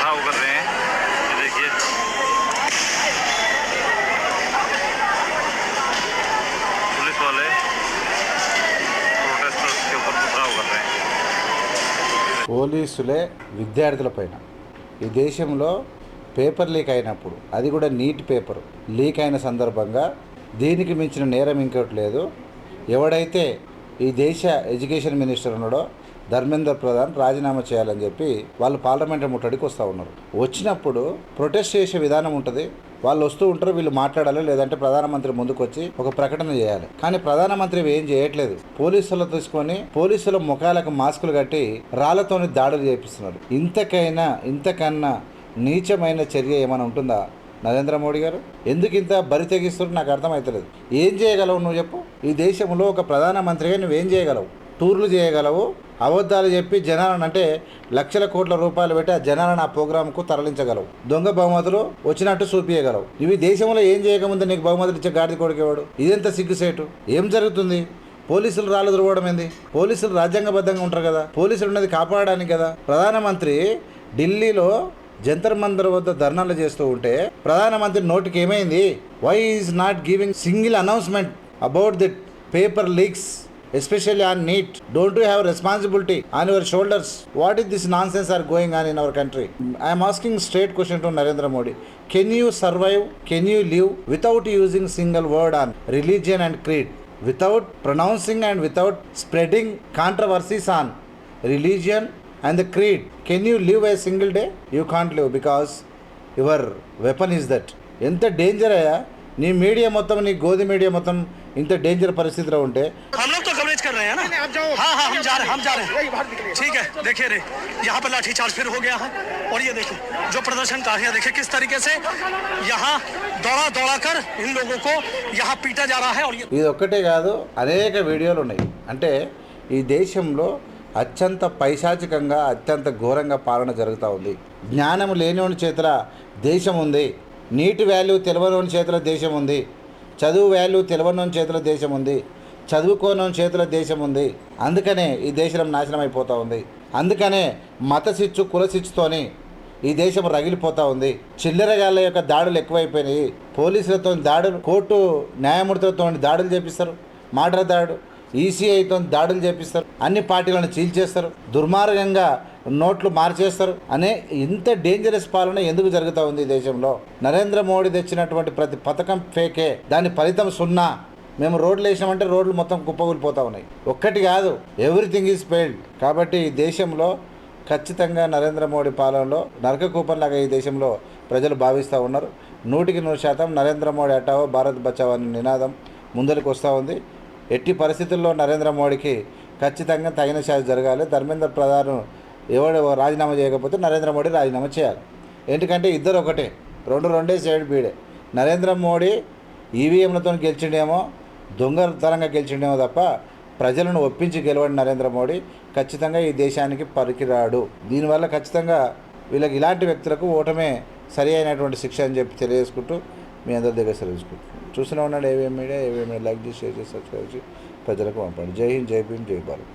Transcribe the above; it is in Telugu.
पथराव कर रहे हैं। ये देखिए पुलिस वाले प्रोटेस्टर्स के ऊपर पथराव कर रहे हैं। పోలీసులే విద్యార్థులపైన ఈ దేశంలో పేపర్ లీక్ అయినప్పుడు, అది కూడా నీట్ పేపర్ లీక్ అయిన సందర్భంగా దీనికి మించిన నేరం ఇంకోటి లేదు. ఎవడైతే ఈ దేశ ఎడ్యుకేషన్ మినిస్టర్ ఉన్నాడో ధర్మేంద్ర ప్రధాన్ రాజీనామా చేయాలని చెప్పి వాళ్ళు పార్లమెంట్ ముట్టడికి వస్తూ ఉన్నారు. వచ్చినప్పుడు ప్రొటెస్ట్ చేసే విధానం ఉంటుంది. వాళ్ళు వస్తూ ఉంటారు, వీళ్ళు మాట్లాడాలి, లేదంటే ప్రధానమంత్రి ముందుకు వచ్చి ఒక ప్రకటన చేయాలి. కానీ ప్రధానమంత్రి ఏం చేయట్లేదు. పోలీసులు తీసుకొని పోలీసుల ముఖాలకు మాస్కులు కట్టి రాళ్లతోని దాడులు చేపిస్తున్నారు. ఇంతకన్నా నీచమైన చర్య ఏమైనా ఉంటుందా నరేంద్ర మోడీ గారు? ఎందుకు ఇంత బరి తెగిస్తున్నారు నాకు అర్థమవుతలేదు. ఏం చేయగలవు నువ్వు చెప్పు? ఈ దేశంలో ఒక ప్రధానమంత్రిగా నువ్వేం చేయగలవు? టూర్లు చేయగలవు, అబద్ధాలు చెప్పి జనాలను, అంటే లక్షల కోట్ల రూపాయలు పెట్టి ఆ జనాలను ఆ ప్రోగ్రాంకు తరలించగలవు. దొంగ బహుమతులు వచ్చినట్టు చూపించగలవు. ఇవి దేశంలో ఏం చేయకముందే నీకు బహుమతులు ఇచ్చే గాడిద కొడుకేవాడు. ఇదెంత సిగ్గుసేటు? ఏం జరుగుతుంది? పోలీసులు రాళ్ళు దురవడం ఏంది? పోలీసులు రాజ్యాంగబద్ధంగా ఉంటారు కదా, పోలీసులు ఉన్నది కాపాడడానికి కదా. ప్రధానమంత్రి ఢిల్లీలో జంతర్ మంతర్ వద్ద ధర్నాలు చేస్తూ ఉంటే ప్రధానమంత్రి నోటికి ఏమైంది? Why is not giving single announcement about the paper leaks, especially on NEET? Don't you have responsibility on your shoulders? What is this nonsense are going on in our country? I am asking straight question to Narendra Modi. Can you survive, can you live without using single word on religion and creed, without pronouncing and without spreading controversies on religion and the creed? Can you live a single day? You can't live because your weapon is that. ఎంత డేంజర్ అయ్యా నీ మీడియా మొత్తం, నీ గోధి మీడియా మొత్తం ఇంత డేంజర్ పరిస్థితిలో ఉంటే हम लोग तो कवरेज कर रहे हैं ना। आप जाओ। हाँ हम जा रहे हैं। ठीक है, देखिए रे यहाँ पर लाठीचार्ज फिर हो गया है। और ये देखिए जो प्रदर्शनकारी है, देखिए किस तरीके से यहाँ दौड़ा कर इन लोगों को यहाँ पीटा जा रहा है। और ఇది ఒక్కటే కాదు, అనేక వీడియోలు ఉన్నాయి. అంటే ఈ దేశంలో అత్యంత పైశాచికంగా, అత్యంత ఘోరంగా పాలన జరుగుతూ ఉంది. జ్ఞానం లేనివాని చేతుల దేశం ఉంది. నీటి వాల్యూ తెలవని చేతుల దేశం ఉంది. చదువు వాల్యూ తెలవని చేతుల దేశం ఉంది. చదువుకోని చేతుల దేశం ఉంది. అందుకనే ఈ దేశం నాశనం అయిపోతూ ఉంది. అందుకనే మత శిచ్చు, కుల శిచ్చుతోని ఈ దేశం రగిలిపోతూ ఉంది. చిల్లరగాళ్ళ యొక్క దాడులు ఎక్కువైపోయినాయి. పోలీసులతో దాడులు, కోర్టు న్యాయమూర్తులతో దాడులు చేపిస్తారు, మాటల దాడు, ఈసీఐతో దాడులు చేపిస్తారు, అన్ని పార్టీలను చీల్చేస్తారు, దుర్మార్గంగా నోట్లు మార్చేస్తారు అనే ఇంత డేంజరస్ పాలన ఎందుకు జరుగుతూ ఉంది ఈ దేశంలో? నరేంద్ర మోడీ తెచ్చినటువంటి ప్రతి పథకం ఫేకే, దాని ఫలితం సున్నా. మేము రోడ్లు వేసినామంటే రోడ్లు మొత్తం కుప్పకూలిపోతూ ఉన్నాయి. ఒక్కటి కాదు, ఎవ్రీథింగ్ ఈజ్ ఫెయిల్డ్. కాబట్టి ఈ దేశంలో ఖచ్చితంగా నరేంద్ర మోడీ పాలనలో నరక కూపంలాగా ఈ దేశంలో ప్రజలు భావిస్తూ ఉన్నారు. 100% నరేంద్ర మోడీ హటావో భారత్ బచావో అనే నినాదం ముందరికి వస్తూ ఉంది. ఎట్టి పరిస్థితుల్లో నరేంద్ర మోడీకి ఖచ్చితంగా తగిన శాస్తి జరగాలి. ధర్మేంద్ర ప్రధాన్ ఎవడు రాజీనామా చేయకపోతే నరేంద్ర మోడీ రాజీనామా చేయాలి. ఎందుకంటే ఇద్దరు ఒకటే, రెండే సైడ్ బీడే. నరేంద్ర మోడీ ఈవీఎంలతో గెలిచిండేమో, దొంగతనంగా గెలిచిండేమో తప్ప ప్రజలను ఒప్పించి గెలవడి నరేంద్ర మోడీ ఖచ్చితంగా ఈ దేశానికి పనికిరాడు. దీనివల్ల ఖచ్చితంగా వీళ్ళకి, ఇలాంటి వ్యక్తులకు ఓటమే సరి అయినటువంటి శిక్ష అని చెప్పి తెలియజేసుకుంటూ మీ అందరి దగ్గర సెలవుకుంటున్నాను. చూస్తూనే ఉన్నాడు ఏవిఎం మీడియా. లైక్ చేసి, షేర్ చేసి, సబ్స్క్రైబ్ చేసి ప్రజలకు పంపండి. జై హింద్, జై భీమ్, జై భారత్.